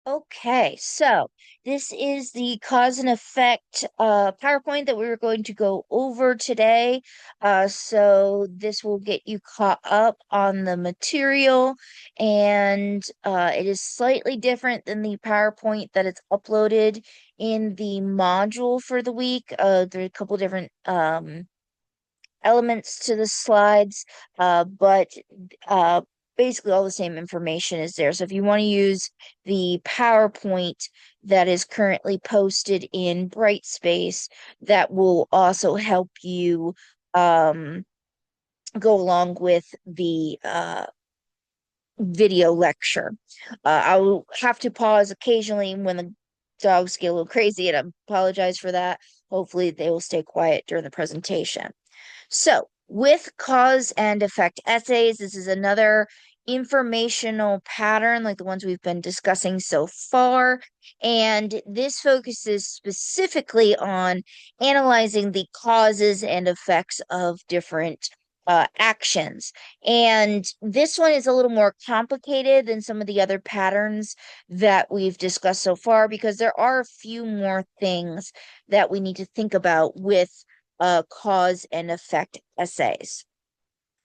Okay, so this is the cause and effect PowerPoint that we were going to go over today. So this will get you caught up on the material, and it is slightly different than the PowerPoint that it's uploaded in the module for the week. There are a couple different elements to the slides, but uh, basically all the same information is there. So if you want to use the PowerPoint that is currently posted in Brightspace, that will also help you go along with the video lecture. I will have to pause occasionally when the dogs get a little crazy, and I apologize for that. Hopefully, they will stay quiet during the presentation. So, with cause and effect essays, this is another informational pattern like the ones we've been discussing so far. And this focuses specifically on analyzing the causes and effects of different actions. And this one is a little more complicated than some of the other patterns that we've discussed so far because there are a few more things that we need to think about with cause and effect essays.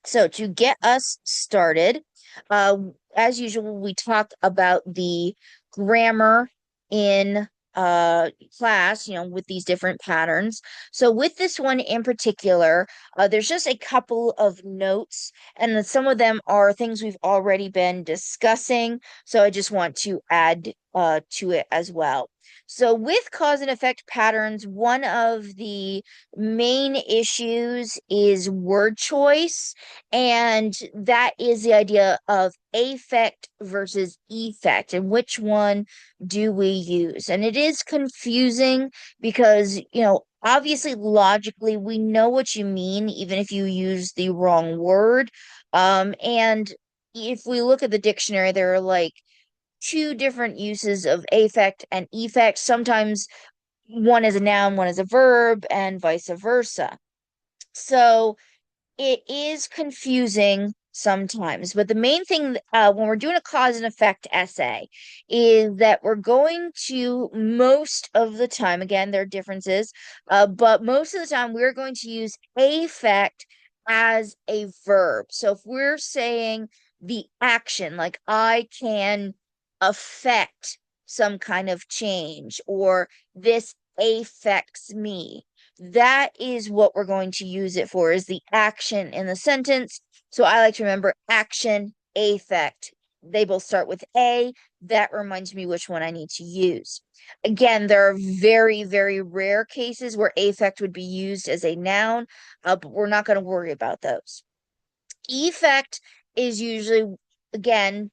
So to get us started, uh, as usual, we talk about the grammar in class, with these different patterns. So with this one in particular, there's just a couple of notes, and then some of them are things we've already been discussing. So I just want to add to it as well. So with cause and effect patterns, one of the main issues is word choice. And that is the idea of affect versus effect, and which one do we use? And it is confusing because, obviously logically we know what you mean, even if you use the wrong word. And if we look at the dictionary, there are like two different uses of affect and effect. Sometimes one is a noun, one is a verb, and vice versa. So it is confusing sometimes, but the main thing when we're doing a cause and effect essay is that we're going to, most of the time, again, there are differences, but most of the time we're going to use affect as a verb. So if we're saying the action, like I can affect some kind of change, or this affects me, that is what we're going to use it for, is the action in the sentence. So I like to remember action, affect. They both start with A. That reminds me which one I need to use. Again, there are very, very rare cases where affect would be used as a noun, but we're not going to worry about those. Effect is usually, again,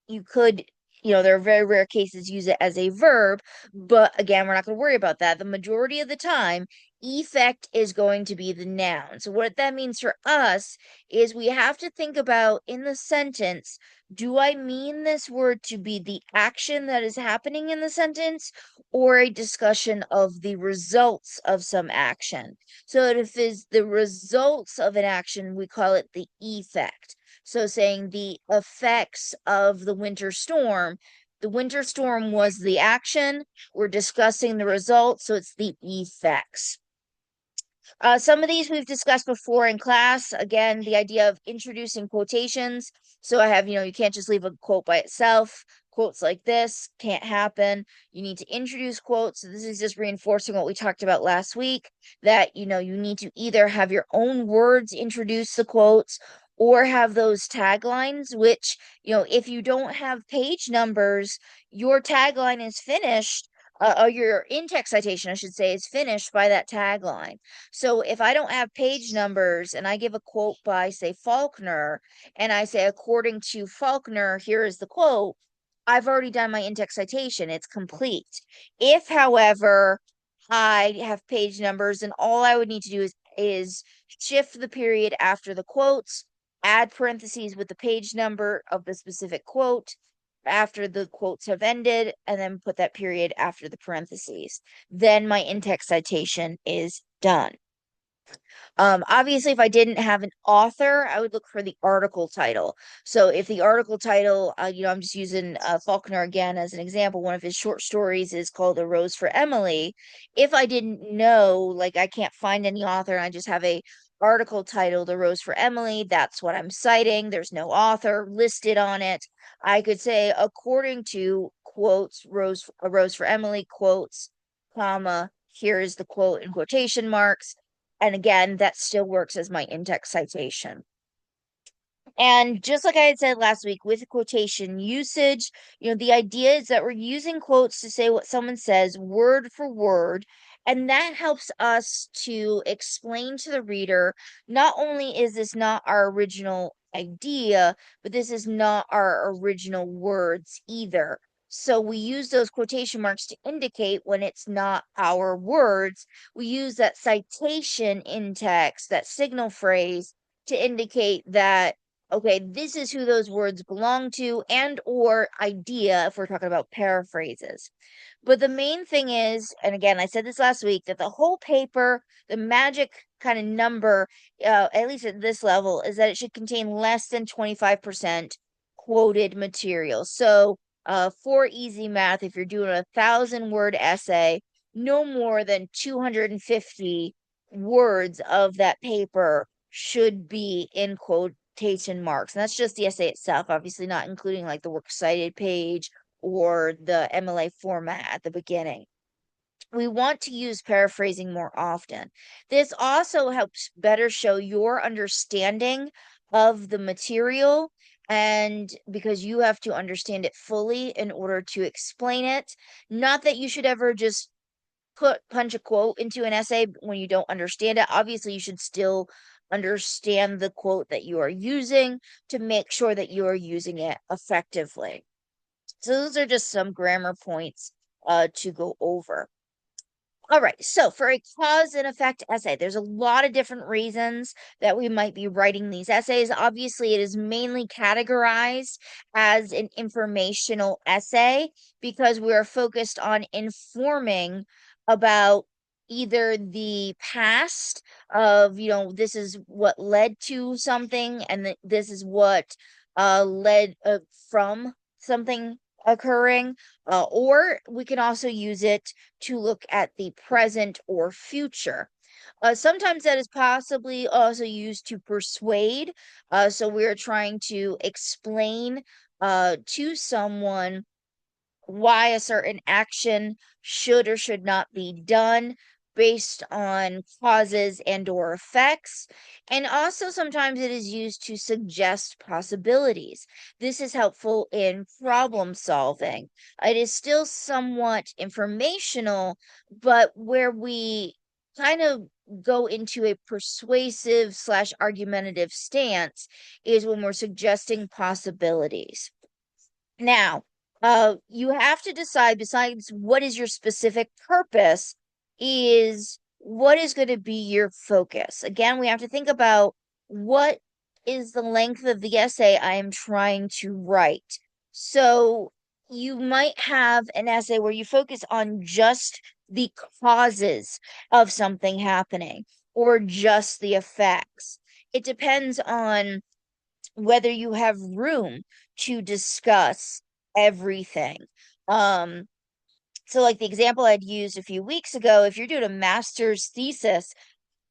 you could, there are very rare cases use it as a verb, but again, we're not going to worry about that. The majority of the time, effect is going to be the noun. So what that means for us is we have to think about in the sentence, do I mean this word to be the action that is happening in the sentence or a discussion of the results of some action? So if it's the results of an action, we call it the effect. So saying the effects of the winter storm was the action. We're discussing the results, so it's the effects. Some of these we've discussed before in class. Again, the idea of introducing quotations. So I have, you can't just leave a quote by itself. Quotes like this can't happen. You need to introduce quotes. So this is just reinforcing what we talked about last week, that, you need to either have your own words introduce the quotes or have those taglines, which, if you don't have page numbers, your tagline is finished, or your in-text citation, I should say, is finished by that tagline. So if I don't have page numbers and I give a quote by, say, Faulkner, and I say, according to Faulkner, here is the quote, I've already done my in-text citation. It's complete. If, however, I have page numbers, and all I would need to do is shift the period after the quotes, add parentheses with the page number of the specific quote after the quotes have ended, and then put that period after the parentheses. Then my in-text citation is done. Obviously, if I didn't have an author, I would look for the article title. So if the article title, I'm just using Faulkner again as an example. One of his short stories is called A Rose for Emily. If I didn't know, like I can't find any author, and I just have a article titled A Rose for Emily, that's what I'm citing. There's no author listed on it. I could say, according to quotes, A Rose for Emily, quotes, comma, here is the quote in quotation marks, and again, that still works as my in-text citation. And just like I had said last week with quotation usage, the idea is that we're using quotes to say what someone says word for word. And that helps us to explain to the reader, not only is this not our original idea, but this is not our original words either. So we use those quotation marks to indicate when it's not our words. We use that citation in text, that signal phrase, to indicate that okay, this is who those words belong to and or idea if we're talking about paraphrases. But the main thing is, and again, I said this last week, that the whole paper, the magic kind of number, at least at this level, is that it should contain less than 25% quoted material. So, for easy math, if you're doing 1,000 word essay, no more than 250 words of that paper should be in quotation marks. And that's just the essay itself, obviously not including like the works cited page or the MLA format at the beginning. We want to use paraphrasing more often. This also helps better show your understanding of the material, and because you have to understand it fully in order to explain it. Not that you should ever just punch a quote into an essay when you don't understand it. Obviously, you should still understand the quote that you are using to make sure that you are using it effectively. So those are just some grammar points to go over. All right, so for a cause and effect essay, there's a lot of different reasons that we might be writing these essays. Obviously, it is mainly categorized as an informational essay because we are focused on informing about either the past of, this is what led to something, and this is what led from something occurring, or we can also use it to look at the present or future. Sometimes that is possibly also used to persuade. So we're trying to explain to someone why a certain action should or should not be done based on causes and or effects. And also sometimes it is used to suggest possibilities. This is helpful in problem solving. It is still somewhat informational, but where we kind of go into a persuasive slash argumentative stance is when we're suggesting possibilities. Now, you have to decide, besides what is your specific purpose, is what is going to be your focus. Again, we have to think about what is the length of the essay I am trying to write. So you might have an essay where you focus on just the causes of something happening or just the effects. It depends on whether you have room to discuss everything. Um, so like the example I'd used a few weeks ago, if you're doing a master's thesis,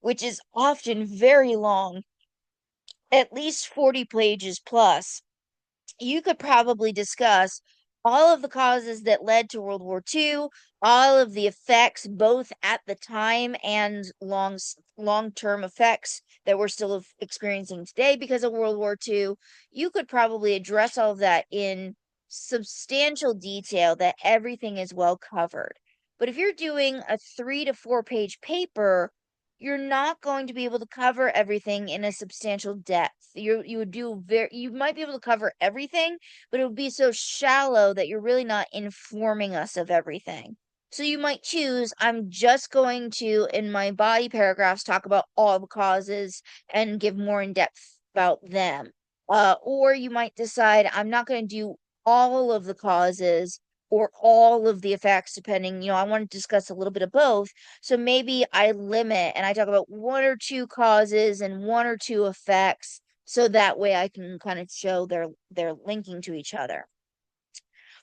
which is often very long, at least 40 pages plus, you could probably discuss all of the causes that led to World War II, all of the effects, both at the time and long-term effects that we're still experiencing today because of World War II. You could probably address all of that in substantial detail that everything is well covered. But if you're doing a 3 to 4 page paper, you're not going to be able to cover everything in a substantial depth. You might be able to cover everything, but it would be so shallow that you're really not informing us of everything. So you might choose, I'm just going to, in my body paragraphs, talk about all the causes and give more in depth about them. Or you might decide, I'm not going to do all of the causes, or all of the effects, depending, I want to discuss a little bit of both. So maybe I limit and I talk about one or two causes and one or two effects. So that way I can kind of show they're linking to each other.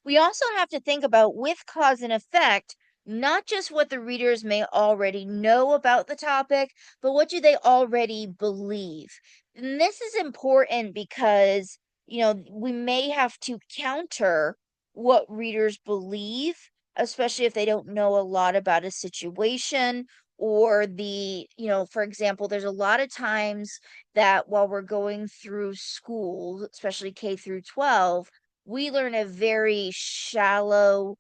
We also have to think about with cause and effect, not just what the readers may already know about the topic, but what do they already believe? And this is important because, we may have to counter what readers believe, especially if they don't know a lot about a situation or for example, there's a lot of times that while we're going through school, especially K through 12, we learn a very shallow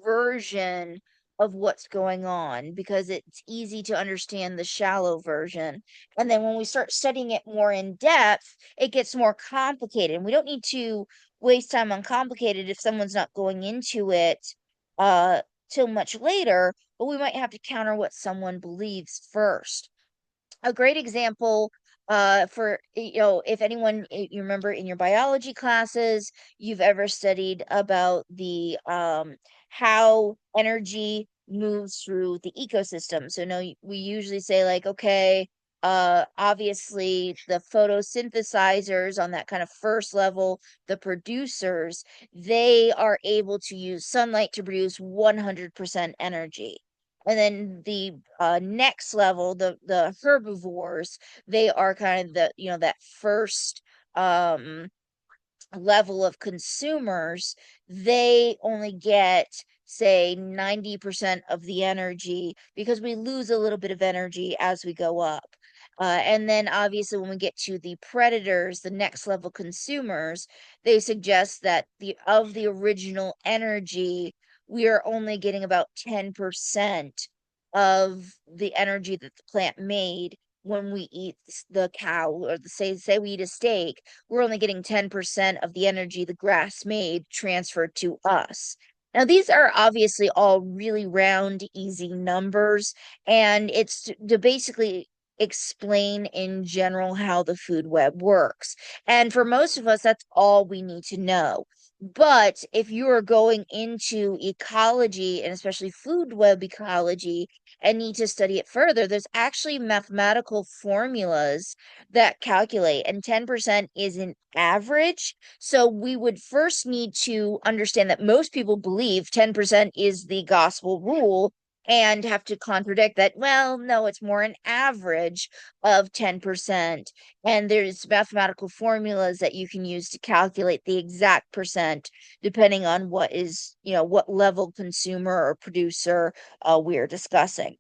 version of what's going on because it's easy to understand the shallow version. And then when we start studying it more in depth, it gets more complicated. And we don't need to waste time on complicated if someone's not going into it uh till much later, but we might have to counter what someone believes first. A great example for if anyone you remember in your biology classes you've ever studied about the how energy moves through the ecosystem. So no, we usually say like, okay, obviously the photosynthesizers on that kind of first level, the producers, they are able to use sunlight to produce 100% energy. And then the next level, the herbivores, they are kind of that first um level of consumers. They only get, say, 90% of the energy because we lose a little bit of energy as we go up. And then obviously when we get to the predators, the next level consumers, they suggest that the original energy, we are only getting about 10% of the energy that the plant made when we eat the cow, or say we eat a steak, we're only getting 10% of the energy the grass made transferred to us. Now, these are obviously all really round, easy numbers, and it's to basically explain in general how the food web works. And for most of us, that's all we need to know. But if you are going into ecology and especially food web ecology and need to study it further, there's actually mathematical formulas that calculate, and 10% is an average. So we would first need to understand that most people believe 10% is the gospel rule and have to contradict that. Well, no, it's more an average of 10%. And there's mathematical formulas that you can use to calculate the exact percent depending on what level consumer or producer we're discussing.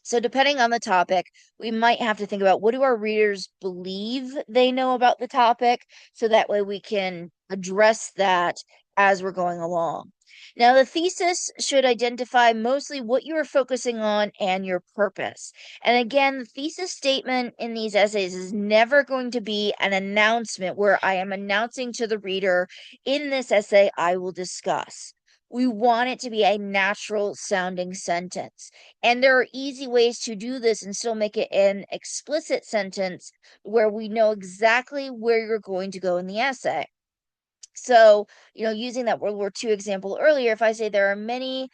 So, depending on the topic, we might have to think about what do our readers believe they know about the topic, so that way we can address that as we're going along. Now, the thesis should identify mostly what you are focusing on and your purpose. And again, the thesis statement in these essays is never going to be an announcement where I am announcing to the reader, in this essay, I will discuss. We want it to be a natural sounding sentence. And there are easy ways to do this and still make it an explicit sentence where we know exactly where you're going to go in the essay. So, using that World War II example earlier, if I say there are many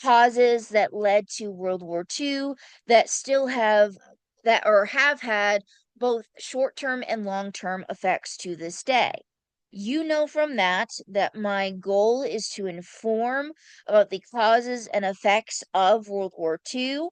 causes that led to World War II that still have that or have had both short-term and long-term effects to this day. You know from that my goal is to inform about the causes and effects of World War II,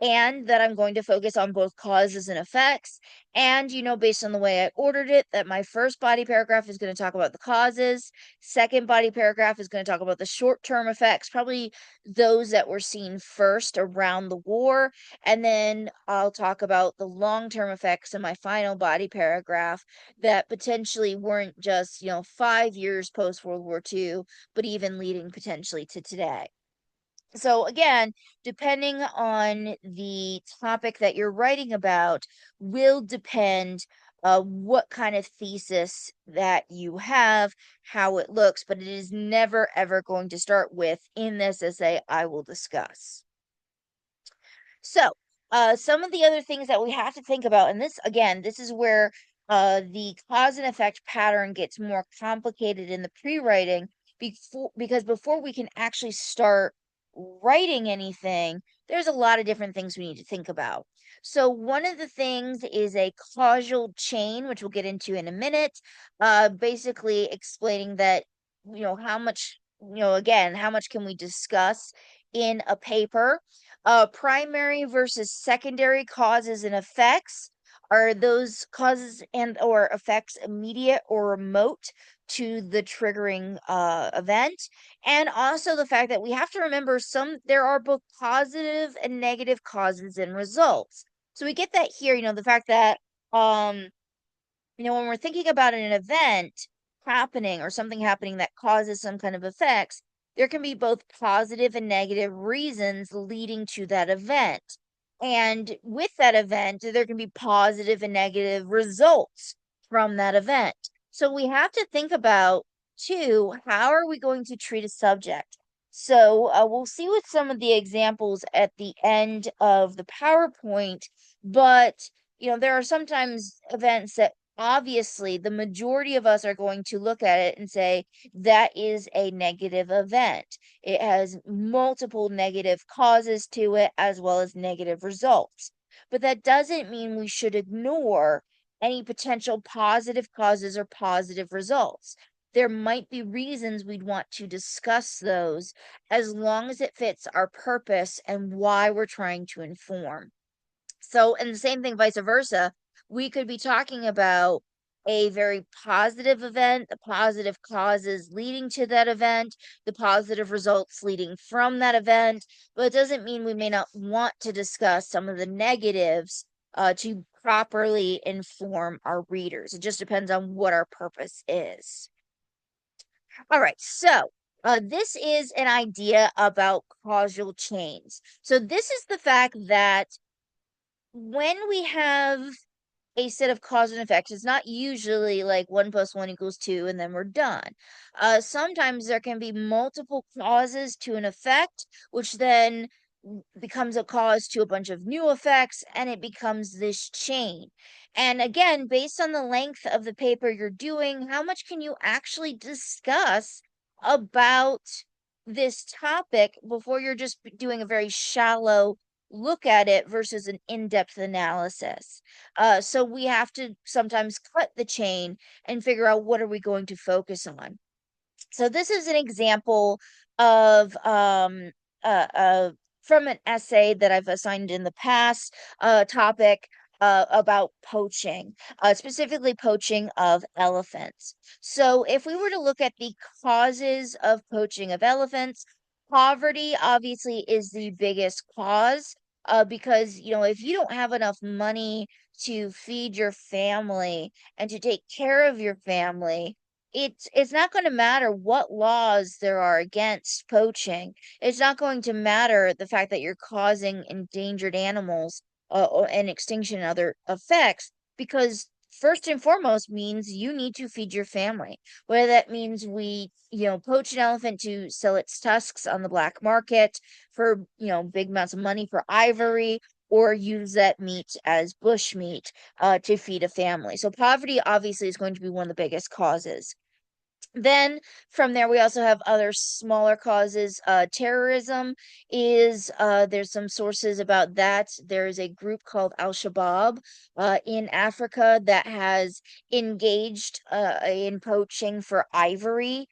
and that I'm going to focus on both causes and effects. And, based on the way I ordered it, that my first body paragraph is going to talk about the causes, second body paragraph is going to talk about the short-term effects, probably those that were seen first around the war, and then I'll talk about the long-term effects in my final body paragraph that potentially weren't just, 5 years post World War II, but even leading potentially to today. So again, depending on the topic that you're writing about, will depend what kind of thesis that you have, how it looks, but it is never ever going to start with, in this essay, I will discuss. So, some of the other things that we have to think about, and this is where the cause and effect pattern gets more complicated in the pre-writing, because before we can actually start writing anything, there's a lot of different things we need to think about. So one of the things is a causal chain, which we'll get into in a minute, basically explaining that, how much, again, how much can we discuss in a paper? Primary versus secondary causes and effects. Are those causes and or effects immediate or remote to the triggering event? And also the fact that we have to remember there are both positive and negative causes and results. So we get that here, the fact that um when we're thinking about an event happening or something happening that causes some kind of effects, there can be both positive and negative reasons leading to that event. And with that event, there can be positive and negative results from that event. So we have to think about, too, how are we going to treat a subject? So we'll see with some of the examples at the end of the PowerPoint, but there are sometimes events that obviously the majority of us are going to look at it and say that is a negative event. It has multiple negative causes to it as well as negative results. But that doesn't mean we should ignore any potential positive causes or positive results. There might be reasons we'd want to discuss those as long as it fits our purpose and why we're trying to inform. So, and the same thing vice versa, we could be talking about a very positive event, the positive causes leading to that event, the positive results leading from that event, but it doesn't mean we may not want to discuss some of the negatives to properly inform our readers. It just depends on what our purpose is. All right, so this is an idea about causal chains. So, this is the fact that when we have a set of cause and effects, it's not usually like 1 + 1 = 2 and then we're done. Sometimes there can be multiple causes to an effect, which then becomes a cause to a bunch of new effects, and it becomes this chain. And again, based on the length of the paper you're doing, how much can you actually discuss about this topic before you're just doing a very shallow look at it versus an in-depth analysis? So we have to sometimes cut the chain and figure out what are we going to focus on. So this is an example of from an essay that I've assigned in the past, topic about poaching, specifically poaching of elephants. So if we were to look at the causes of poaching of elephants, poverty obviously is the biggest cause. Because if you don't have enough money to feed your family and to take care of your family, it's not going to matter what laws there are against poaching. It's not going to matter the fact that you're causing endangered animals and extinction and other effects, because first and foremost means you need to feed your family. Whether that means we, poach an elephant to sell its tusks on the black market for, big amounts of money for ivory, or use that meat as bush meat to feed a family. So poverty obviously is going to be one of the biggest causes. Then from there, we also have other smaller causes. Terrorism is, there's some sources about that. There's a group called Al Shabaab in Africa that has engaged in poaching for ivory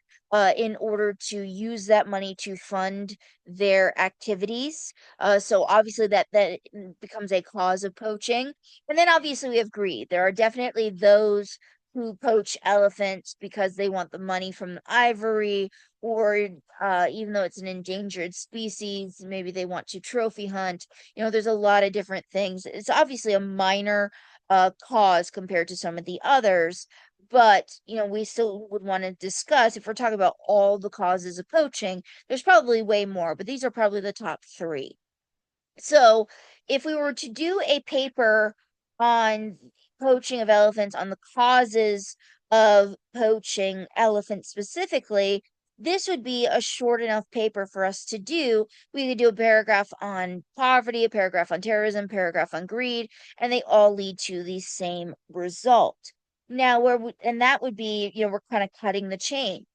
in order to use that money to fund their activities. So obviously that becomes a cause of poaching. And then obviously we have greed. There are definitely those who poach elephants because they want the money from the ivory, or even though it's an endangered species, maybe they want to trophy hunt. There's a lot of different things. It's obviously a minor cause compared to some of the others, but we still would want to discuss, if we're talking about all the causes of poaching, there's probably way more, but these are probably the top three. So, if we were to do a paper on poaching of elephants, on the causes of poaching elephants specifically, this would be a short enough paper for us to do. We could do a paragraph on poverty, a paragraph on terrorism, paragraph on greed, and they all lead to the same result. Now, and that would be, we're kind of cutting the chain.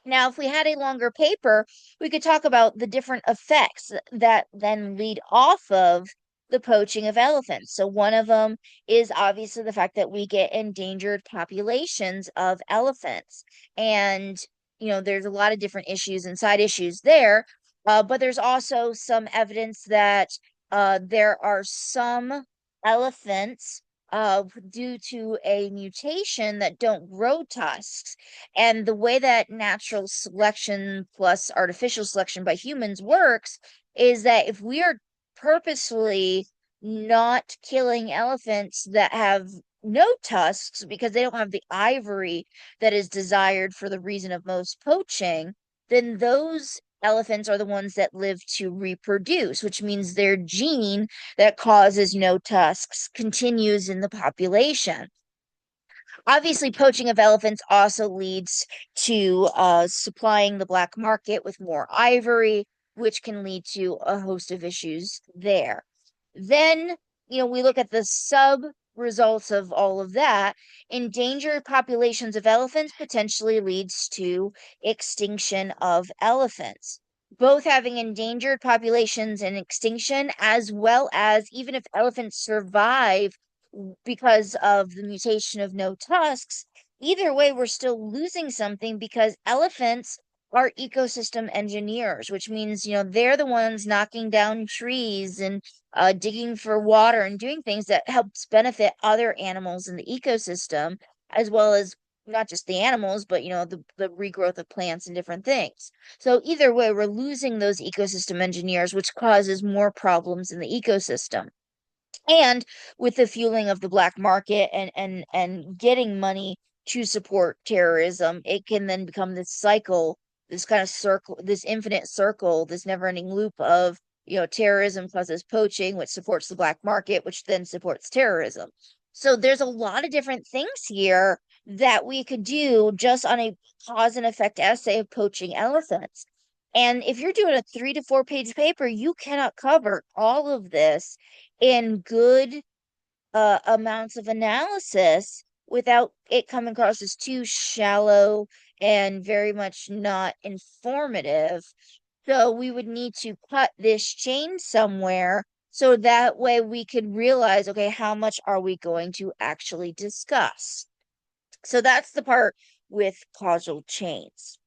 Now, if we had a longer paper, we could talk about the different effects that then lead off of the poaching of elephants. So, one of them is obviously the fact that we get endangered populations of elephants. And, there's a lot of different issues and side issues there. But there's also some evidence that there are some elephants due to a mutation that don't grow tusks. And the way that natural selection plus artificial selection by humans works is that if we are purposefully not killing elephants that have no tusks because they don't have the ivory that is desired for the reason of most poaching, then those elephants are the ones that live to reproduce, which means their gene that causes no tusks continues in the population. Obviously, poaching of elephants also leads to supplying the black market with more ivory, which can lead to a host of issues there. Then, we look at the sub results of all of that. Endangered populations of elephants potentially leads to extinction of elephants. Both having endangered populations and extinction, as well as even if elephants survive because of the mutation of no tusks, either way, we're still losing something because elephants are ecosystem engineers, which means, they're the ones knocking down trees and digging for water and doing things that helps benefit other animals in the ecosystem, as well as not just the animals, but the regrowth of plants and different things. So either way, we're losing those ecosystem engineers, which causes more problems in the ecosystem. And with the fueling of the black market and getting money to support terrorism, it can then become this cycle, this kind of circle, this infinite circle, this never-ending loop of, terrorism causes poaching, which supports the black market, which then supports terrorism. So there's a lot of different things here that we could do just on a cause and effect essay of poaching elephants. And if you're doing a 3 to 4 page paper, you cannot cover all of this in good amounts of analysis without it coming across as too shallow and very much not informative. So we would need to cut this chain somewhere so that way we could realize, okay, how much are we going to actually discuss? So that's the part with causal chains.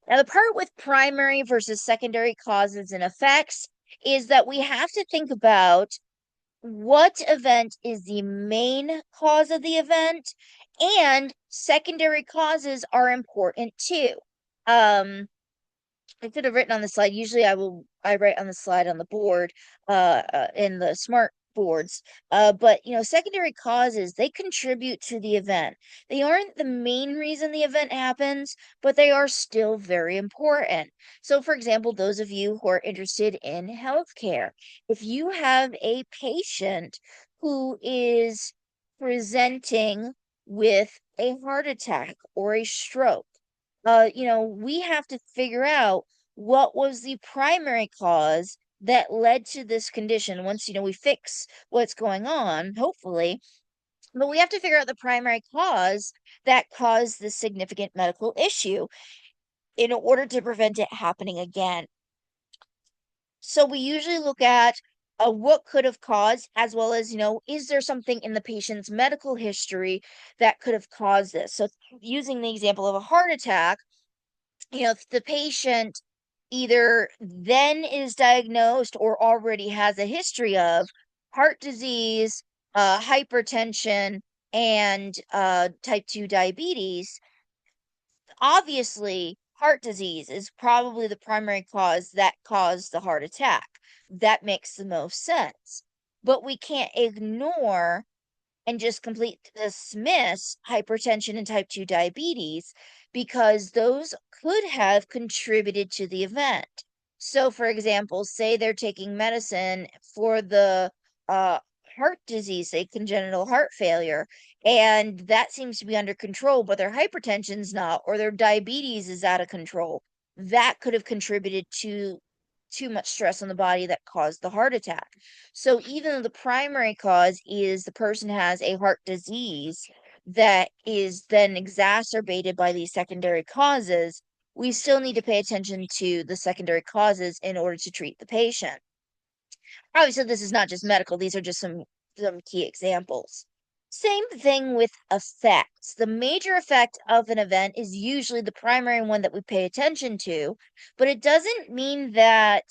Now, the part with primary versus secondary causes and effects is that we have to think about what event is the main cause of the event, and secondary causes are important too. I could have written on the slide. Usually I write on the slide on the board, in the smart boards. But secondary causes, they contribute to the event. They aren't the main reason the event happens, but they are still very important. So for example, those of you who are interested in healthcare, if you have a patient who is presenting with a heart attack or a stroke, we have to figure out what was the primary cause that led to this condition. Once, we fix what's going on, hopefully, but we have to figure out the primary cause that caused this significant medical issue in order to prevent it happening again. So we usually look at what could have caused, as well as, is there something in the patient's medical history that could have caused this? So using the example of a heart attack, if the patient either then is diagnosed or already has a history of heart disease, hypertension, and type 2 diabetes, obviously heart disease is probably the primary cause that caused the heart attack. That makes the most sense. But we can't ignore and just complete dismiss hypertension and type 2 diabetes because those could have contributed to the event. So, for example, say they're taking medicine for the heart disease, say congenital heart failure, and that seems to be under control, but their hypertension's not, or their diabetes is out of control. That could have contributed to too much stress on the body that caused the heart attack. So even though the primary cause is the person has a heart disease that is then exacerbated by these secondary causes, we still need to pay attention to the secondary causes in order to treat the patient. Obviously, this is not just medical, these are just some key examples. Same thing with effects. The major effect of an event is usually the primary one that we pay attention to, but it doesn't mean that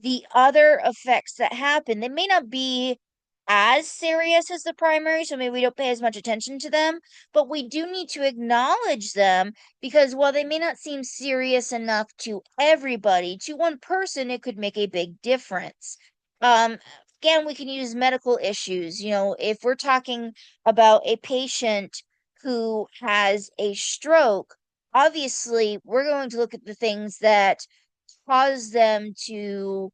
the other effects that happen, they may not be as serious as the primary, so maybe we don't pay as much attention to them, but we do need to acknowledge them because while they may not seem serious enough to everybody, to one person, it could make a big difference. Um, Again, we can use medical issues. If we're talking about a patient who has a stroke, obviously we're going to look at the things that cause them to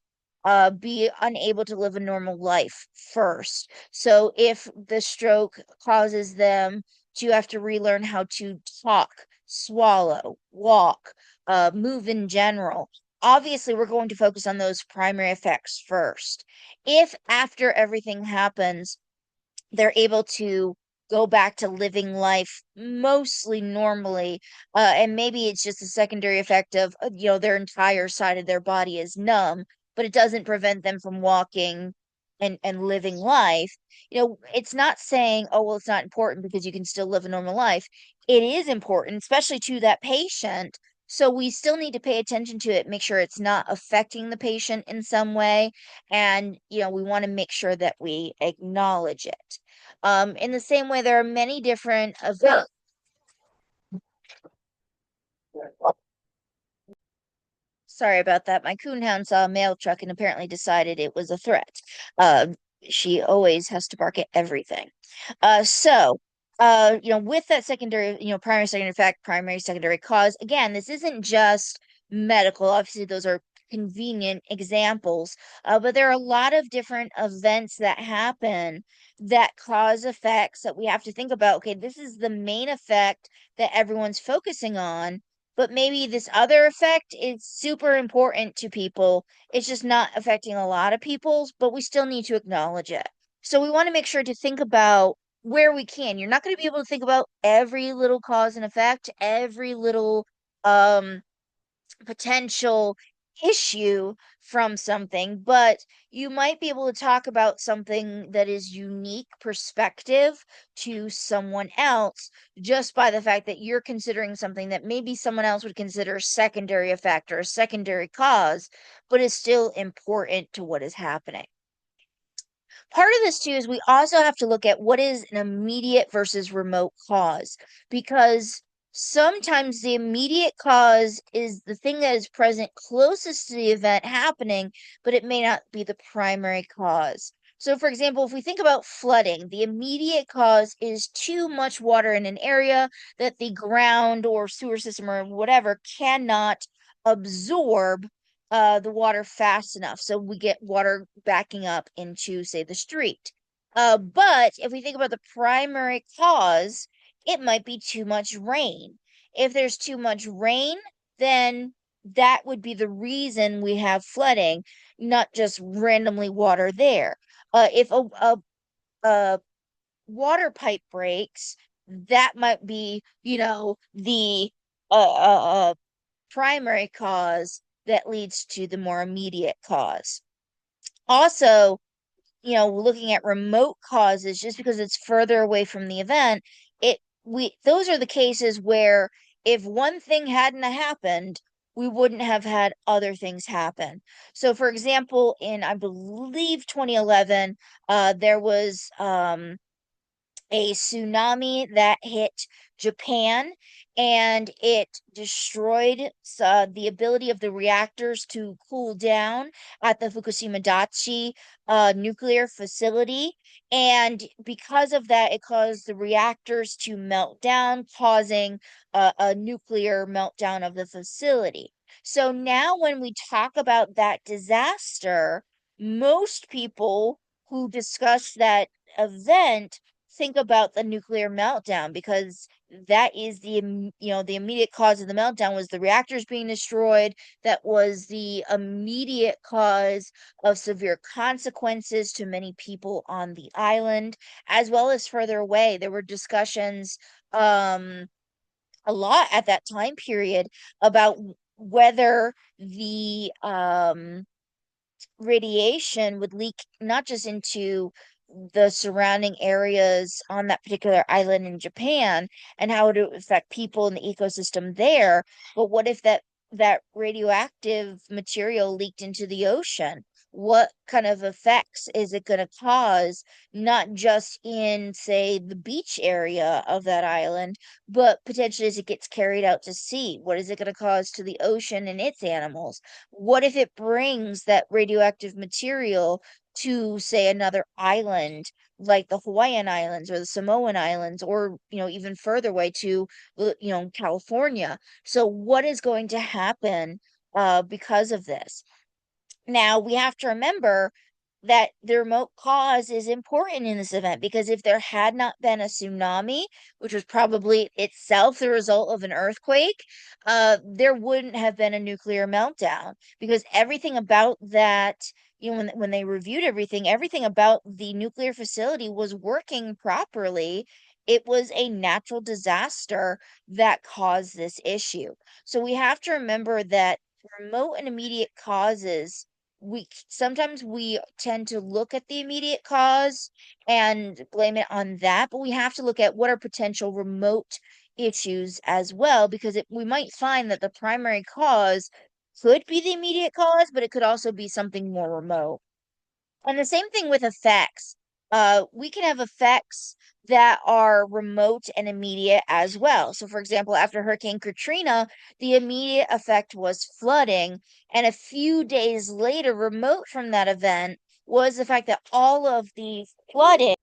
be unable to live a normal life first. So if the stroke causes them to have to relearn how to talk, swallow, walk, move in general, obviously we're going to focus on those primary effects first. If after everything happens, they're able to go back to living life mostly normally, and maybe it's just a secondary effect of their entire side of their body is numb, but it doesn't prevent them from walking and living life. It's not saying, oh well, it's not important because you can still live a normal life. It is important, especially to that patient, so we still need to pay attention to it, make sure it's not affecting the patient in some way, and we want to make sure that we acknowledge it. In the same way, there are many different events. Sorry about that. My coonhound saw a mail truck and apparently decided it was a threat. Uh, she always has to bark at everything. With that secondary, primary, secondary effect, primary, secondary cause, again, this isn't just medical. Obviously, those are convenient examples, but there are a lot of different events that happen that cause effects that we have to think about. Okay, this is the main effect that everyone's focusing on, but maybe this other effect is super important to people. It's just not affecting a lot of people, but we still need to acknowledge it. So we want to make sure to think about where we can. You're not going to be able to think about every little cause and effect, every little um potential issue from something, but you might be able to talk about something that is unique perspective to someone else just by the fact that you're considering something that maybe someone else would consider a secondary effect or a secondary cause, but is still important to what is happening. Part of this too is we also have to look at what is an immediate versus remote cause, because sometimes the immediate cause is the thing that is present closest to the event happening, but it may not be the primary cause. So, for example, if we think about flooding, the immediate cause is too much water in an area that the ground or sewer system or whatever cannot absorb the water fast enough. So we get water backing up into, say, the street. But if we think about the primary cause, it might be too much rain. If there's too much rain, then that would be the reason we have flooding, not just randomly water there. If a water pipe breaks, that might be, the primary cause that leads to the more immediate cause. Also, looking at remote causes, just because it's further away from the event, we those are the cases where if one thing hadn't happened, we wouldn't have had other things happen. So, for example, in I believe 2011, there was a tsunami that hit Japan, and it destroyed the ability of the reactors to cool down at the Fukushima Daiichi nuclear facility. And because of that, it caused the reactors to melt down, causing a nuclear meltdown of the facility. So now, when we talk about that disaster, most people who discuss that event think about the nuclear meltdown, because that is the immediate cause of the meltdown was the reactors being destroyed. That was the immediate cause of severe consequences to many people on the island, as well as further away. There were discussions a lot at that time period about whether the radiation would leak not just into the surrounding areas on that particular island in Japan and how it would affect people and the ecosystem there, but what if that radioactive material leaked into the ocean? What kind of effects is it going to cause, not just in, say, the beach area of that island, but potentially as it gets carried out to sea? What is it going to cause to the ocean and its animals? What if it brings that radioactive material to, say, another island like the Hawaiian Islands or the Samoan Islands, or, even further away to, California? So what is going to happen because of this? Now, we have to remember that the remote cause is important in this event, because if there had not been a tsunami, which was probably itself the result of an earthquake, there wouldn't have been a nuclear meltdown, because everything about that, when they reviewed everything, everything about the nuclear facility was working properly. It was a natural disaster that caused this issue. So we have to remember that remote and immediate causes, sometimes we tend to look at the immediate cause and blame it on that, but we have to look at what are potential remote issues as well, because we might find that the primary cause could be the immediate cause, but it could also be something more remote. And the same thing with effects. We can have effects that are remote and immediate as well. So, for example, after Hurricane Katrina, the immediate effect was flooding. And a few days later, remote from that event, was the fact that all of the flooding.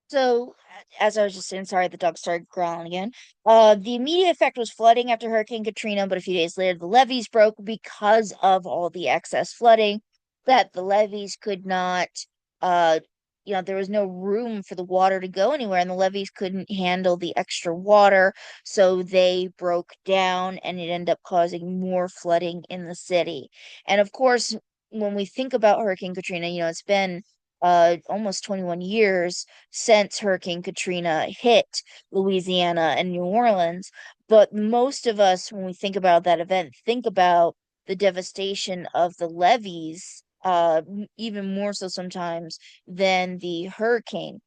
So, as I was just saying, sorry, the dog started growling again. The immediate effect was flooding after Hurricane Katrina, but a few days later, the levees broke because of all the excess flooding, that the levees could not, uh, there was no room for the water to go anywhere, and the levees couldn't handle the extra water, so they broke down, and it ended up causing more flooding in the city. And of course, when we think about Hurricane Katrina, it's been almost 21 years since Hurricane Katrina hit Louisiana and New Orleans. But most of us, when we think about that event, think about the devastation of the levees, even more so sometimes than the hurricane.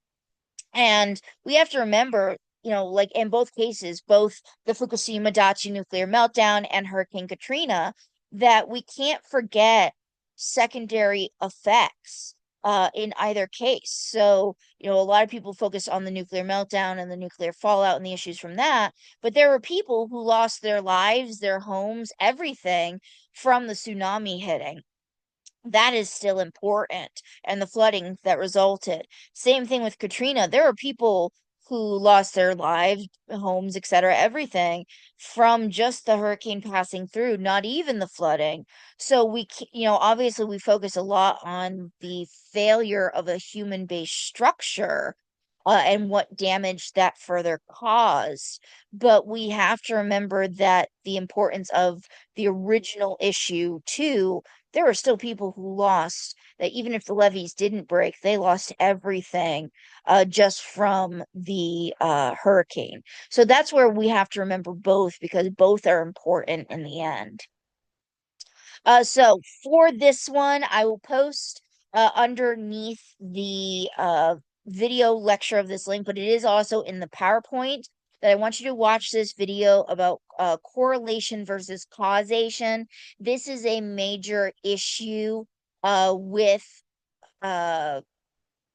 And we have to remember, like in both cases, both the Fukushima Daiichi nuclear meltdown and Hurricane Katrina, that we can't forget secondary effects in either case. So, a lot of people focus on the nuclear meltdown and the nuclear fallout and the issues from that, but there were people who lost their lives, their homes, everything from the tsunami hitting. That is still important, and the flooding that resulted. Same thing with Katrina. There were people who lost their lives, homes, etc., everything from just the hurricane passing through, not even the flooding. So obviously we focus a lot on the failure of a human-based structure, and what damage that further caused. But we have to remember that the importance of the original issue too. There were still people who lost, that even if the levees didn't break, they lost everything just from the hurricane. So that's where we have to remember both, because both are important in the end. So for this one, I will post underneath the video lecture of this link, but it is also in the PowerPoint, that I want you to watch this video about correlation versus causation. This is a major issue with uh,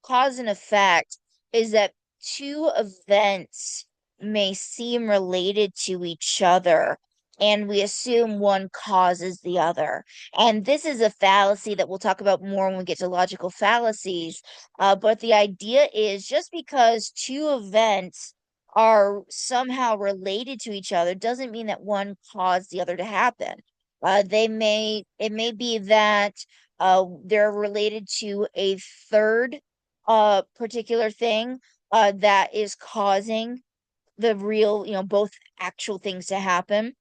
cause and effect, is that two events may seem related to each other, and we assume one causes the other. And this is a fallacy that we'll talk about more when we get to logical fallacies. But the idea is, just because two events are somehow related to each other doesn't mean that one caused the other to happen. It may be that they're related to a third particular thing that is causing the real, both actual things to happen.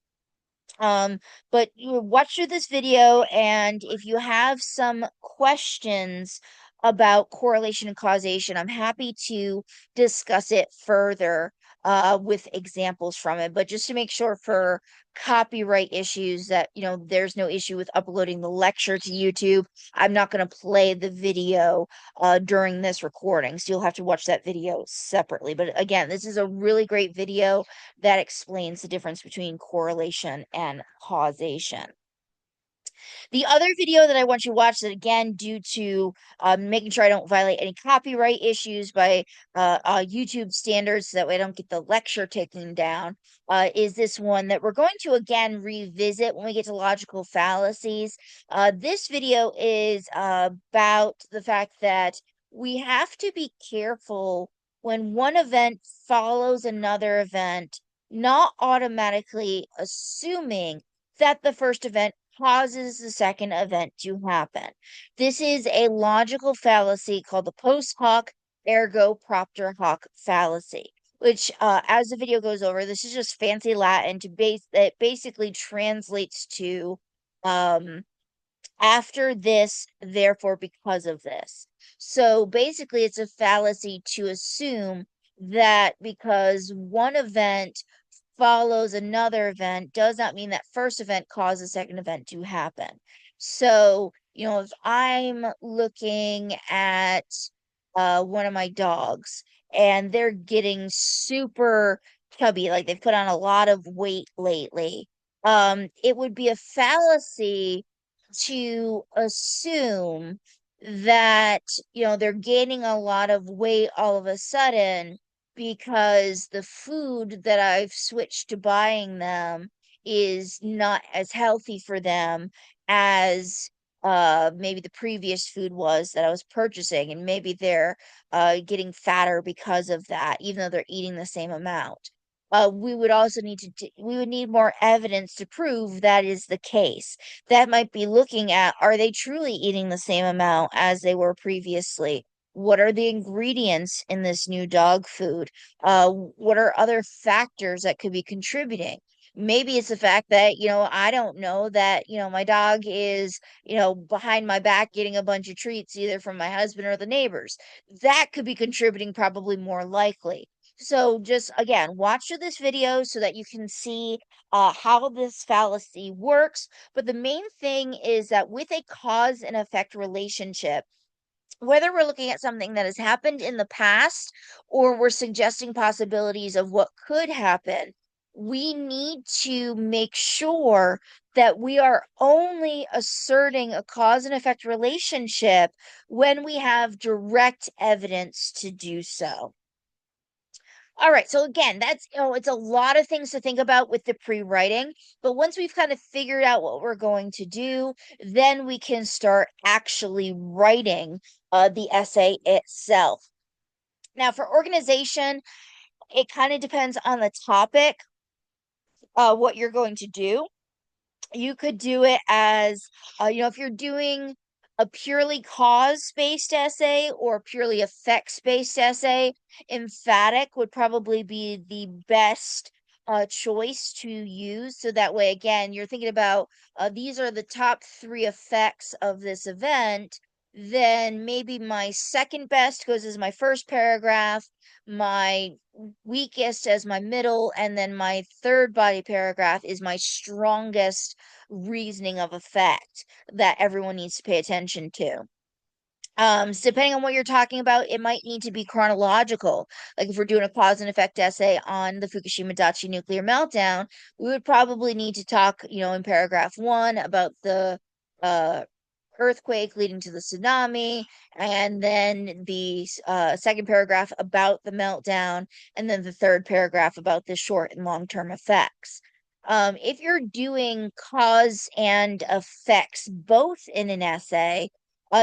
But you watch through this video, and if you have some questions about correlation and causation, I'm happy to discuss it further with examples from it, but just to make sure for copyright issues that, there's no issue with uploading the lecture to YouTube, I'm not going to play the video during this recording. So you'll have to watch that video separately. But again, this is a really great video that explains the difference between correlation and causation. The other video that I want you to watch that again, due to making sure I don't violate any copyright issues by YouTube standards, so that way I don't get the lecture taken down, is this one that we're going to again revisit when we get to logical fallacies. This video is about the fact that we have to be careful when one event follows another event, not automatically assuming that the first event causes the second event to happen. This is a logical fallacy called the post hoc ergo propter hoc fallacy, which, as the video goes over, this is just fancy Latin to base that basically translates to um, after this, therefore because of this. So basically, it's a fallacy to assume that because one event follows another event does not mean that first event caused the second event to happen. So, if I'm looking at one of my dogs and they're getting super chubby, like they've put on a lot of weight lately, it would be a fallacy to assume that, they're gaining a lot of weight all of a sudden because the food that I've switched to buying them is not as healthy for them as maybe the previous food was that I was purchasing, and maybe they're getting fatter because of that, even though they're eating the same amount. We would also need we would need more evidence to prove that is the case. That might be looking at, are they truly eating the same amount as they were previously? What are the ingredients in this new dog food? What are other factors that could be contributing? Maybe it's the fact that, I don't know that, my dog is, behind my back getting a bunch of treats either from my husband or the neighbors. That could be contributing probably more likely. So just again, watch through this video so that you can see how this fallacy works. But the main thing is that with a cause and effect relationship, whether we're looking at something that has happened in the past or we're suggesting possibilities of what could happen, we need to make sure that we are only asserting a cause and effect relationship when we have direct evidence to do so. All right, so again, that's, it's a lot of things to think about with the pre-writing, but once we've kind of figured out what we're going to do, then we can start actually writing the essay itself. Now, for organization, it kind of depends on the topic, what you're going to do. You could do it as, if you're doing a purely cause-based essay or purely effects-based essay, emphatic would probably be the best choice to use. So that way, again, you're thinking about these are the top three effects of this event. Then maybe my second best goes as my first paragraph, my weakest as my middle, and then my third body paragraph is my strongest reasoning of effect that everyone needs to pay attention to. So depending on what you're talking about, it might need to be chronological. Like if we're doing a cause and effect essay on the Fukushima Daiichi nuclear meltdown, we would probably need to talk, in paragraph 1 about the uh, earthquake leading to the tsunami, and then the second paragraph about the meltdown, and then the third paragraph about the short and long-term effects. If you're doing cause and effects both in an essay,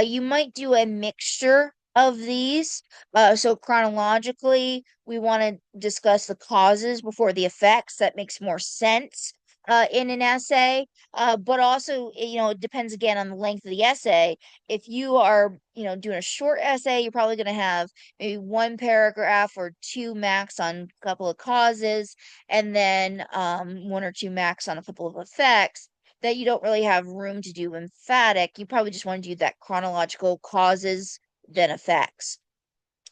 you might do a mixture of these. So chronologically, we want to discuss the causes before the effects. That makes more sense in an essay. But also, it depends again on the length of the essay. If you are, doing a short essay, you're probably going to have maybe one paragraph or two max on a couple of causes, and then one or two max on a couple of effects that you don't really have room to do emphatic. You probably just want to do that chronological causes, then effects.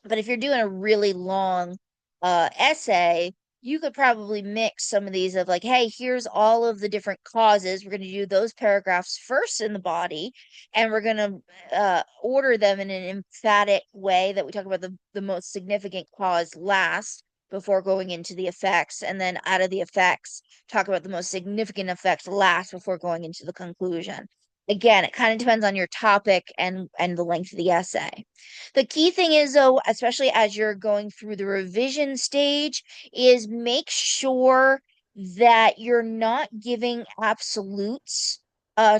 But if you're doing a really long essay, you could probably mix some of these of like, hey, here's all of the different causes. We're going to do those paragraphs first in the body, and we're going to order them in an emphatic way that we talk about the most significant cause last before going into the effects, and then out of the effects, talk about the most significant effects last before going into the conclusion. Again, it kind of depends on your topic and the length of the essay. The key thing is, though, especially as you're going through the revision stage, is make sure that you're not giving absolutes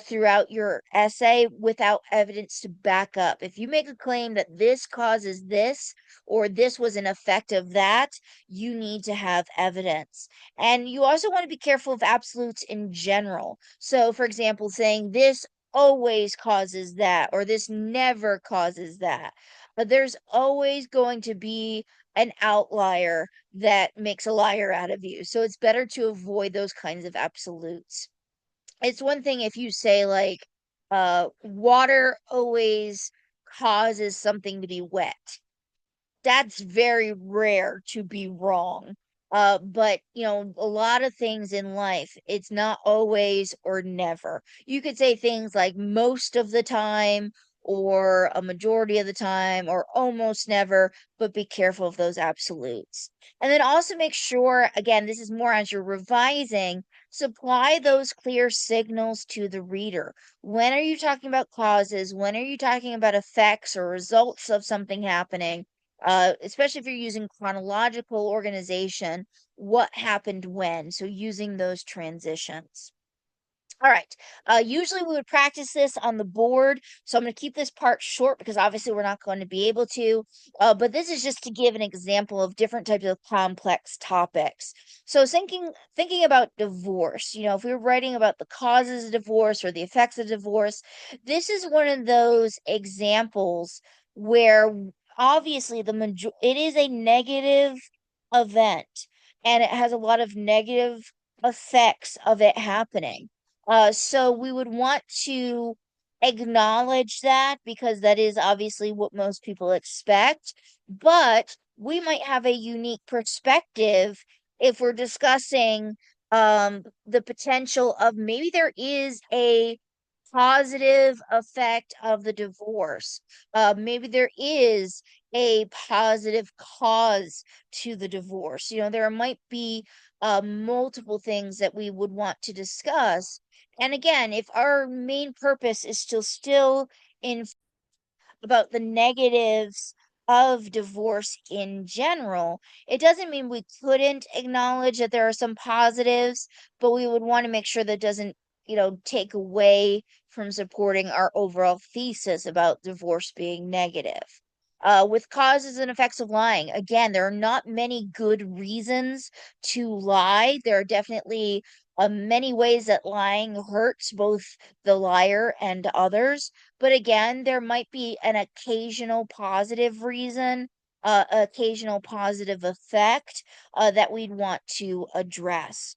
throughout your essay without evidence to back up. If you make a claim that this causes this or this was an effect of that, you need to have evidence. And you also want to be careful of absolutes in general. So, for example, saying this always causes that or this never causes that. But there's always going to be an outlier that makes a liar out of you. So it's better to avoid those kinds of absolutes. It's one thing if you say like water always causes something to be wet. That's very rare to be wrong. But you know, a lot of things in life, it's not always or never. You could say things like most of the time, or a majority of the time, or almost never, but be careful of those absolutes. And then also make sure, again, this is more as you're revising, supply those clear signals to the reader. When are you talking about causes? When are you talking about effects or results of something happening? Especially if you're using chronological organization, what happened when. So using those transitions. All right. Usually we would practice this on the board. So I'm going to keep this part short because obviously we're not going to be able to. But this is just to give an example of different types of complex topics. So thinking about divorce, you know, if we were writing about the causes of divorce or the effects of divorce, this is one of those examples where obviously it is a negative event and it has a lot of negative effects of it happening. So we would want to acknowledge that because that is obviously what most people expect, but we might have a unique perspective if we're discussing the potential of maybe there is a positive effect of the divorce. Maybe there is a positive cause to the divorce. You know, there might be multiple things that we would want to discuss. And again, if our main purpose is to still in about the negatives of divorce in general, it doesn't mean we couldn't acknowledge that there are some positives, but we would want to make sure that doesn't, you know, take away from supporting our overall thesis about divorce being negative. With causes and effects of lying, again, there are not many good reasons to lie. There are definitely many ways that lying hurts both the liar and others. But again, there might be an occasional positive reason, occasional positive effect that we'd want to address.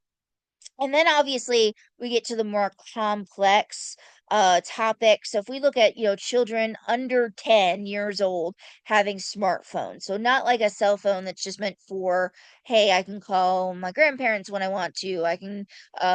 And then obviously we get to the more complex topics. So if we look at, you know, children under 10 years old having smartphones. So not like a cell phone that's just meant for, hey, I can call my grandparents when I want to. I can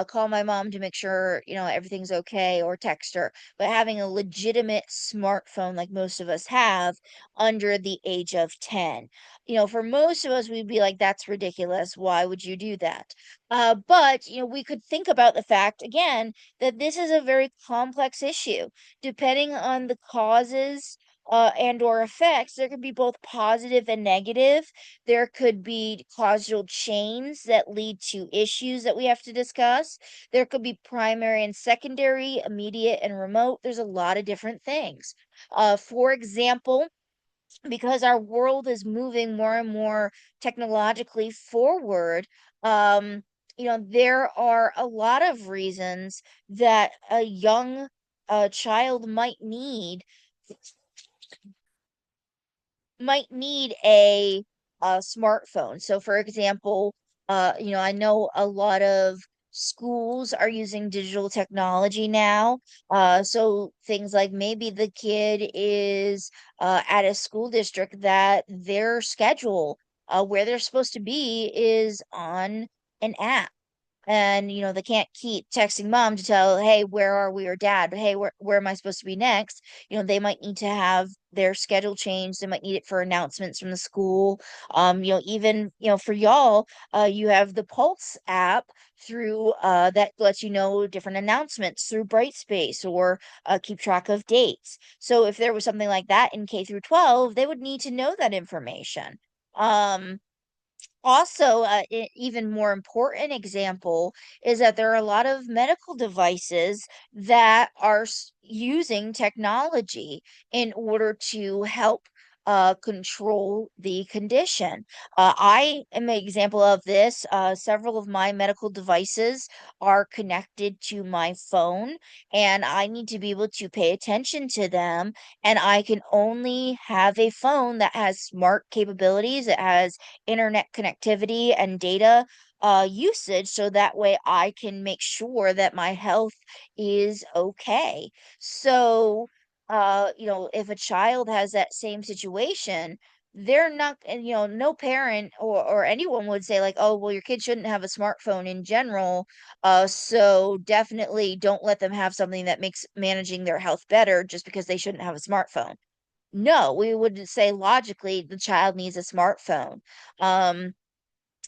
call my mom to make sure, you know, everything's okay or text her. But having a legitimate smartphone like most of us have under the age of 10. You know, for most of us, we'd be like, that's ridiculous. Why would you do that? But you know, we could think about the fact again that this is a very complex issue. Depending on the causes and or effects, there could be both positive and negative. There could be causal chains that lead to issues that we have to discuss. There could be primary and secondary, immediate and remote. There's a lot of different things. For example, because our world is moving more and more technologically forward, um, you know, there are a lot of reasons that a young child might need a smartphone. So, for example, you know, I know a lot of schools are using digital technology now. So things like maybe the kid is at a school district that their schedule where they're supposed to be is on an app. And they can't keep texting mom to tell, hey, where are we, or dad, hey, where am I supposed to be next. They might need to have their schedule changed. They might need it for announcements from the school. Even for y'all, you have the Pulse app through that lets you know different announcements through Brightspace, or keep track of dates. So if there was something like that in K through 12, they would need to know that information. Also, even more important example is that there are a lot of medical devices that are using technology in order to help control the condition. I am an example of this. Several of my medical devices are connected to my phone, and I need to be able to pay attention to them. And I can only have a phone that has smart capabilities. It has internet connectivity and data usage, so that way I can make sure that my health is okay. So, if a child has that same situation, they're not, and no parent or anyone would say like, oh, well, your kid shouldn't have a smartphone in general. So definitely don't let them have something that makes managing their health better just because they shouldn't have a smartphone. No, we would say logically the child needs a smartphone. Um,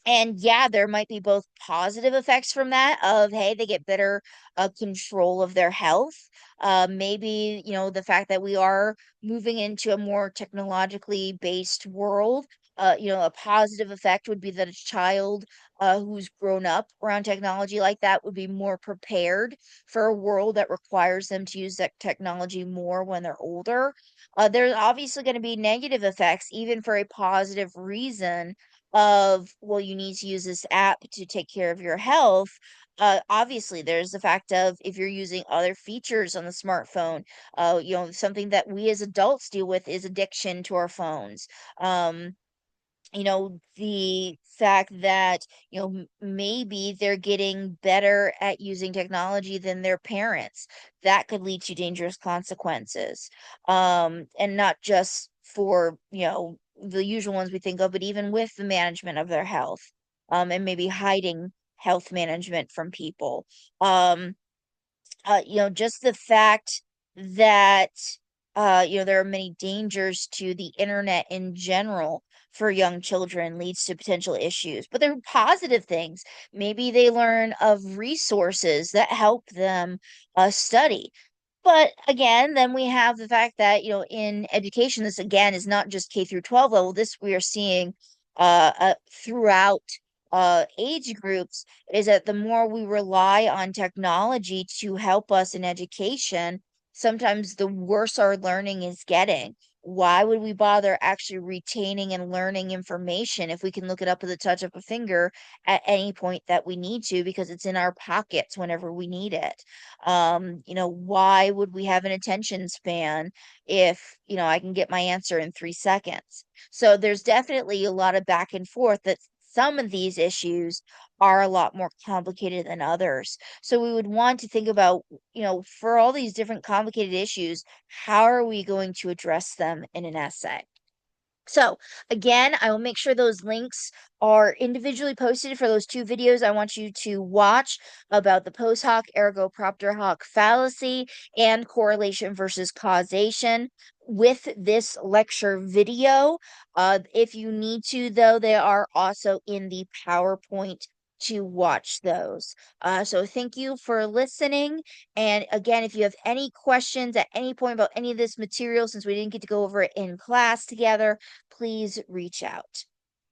and yeah, there might be both positive effects from that of, hey, they get better control of their health. Maybe, the fact that we are moving into a more technologically based world. A positive effect would be that a child who's grown up around technology like that would be more prepared for a world that requires them to use that technology more when they're older. There's obviously going to be negative effects, even for a positive reason of, well, you need to use this app to take care of your health. Obviously, there's the fact of, if you're using other features on the smartphone, something that we as adults deal with is addiction to our phones. Um, the fact that, maybe they're getting better at using technology than their parents, that could lead to dangerous consequences. And not just for, the usual ones we think of, but even with the management of their health, and maybe hiding health management from people. Um, just the fact that, there are many dangers to the internet in general for young children leads to potential issues. But there are positive things. Maybe they learn of resources that help them study. But again, then we have the fact that, in education, this again is not just K through 12 level. This we are seeing throughout age groups, is that the more we rely on technology to help us in education, sometimes the worse our learning is getting. Why would we bother actually retaining and learning information if we can look it up at the touch of a finger at any point that we need to, because it's in our pockets whenever we need it? Why would we have an attention span if, I can get my answer in 3 seconds? So there's definitely a lot of back and forth, that some of these issues are a lot more complicated than others. So we would want to think about, for all these different complicated issues, how are we going to address them in an essay? So again, I will make sure those links are individually posted for those two videos I want you to watch about the post hoc ergo propter hoc fallacy and correlation versus causation with this lecture video. If you need to, though, they are also in the PowerPoint to watch those. So thank you for listening. And again, if you have any questions at any point about any of this material, since we didn't get to go over it in class together, please reach out.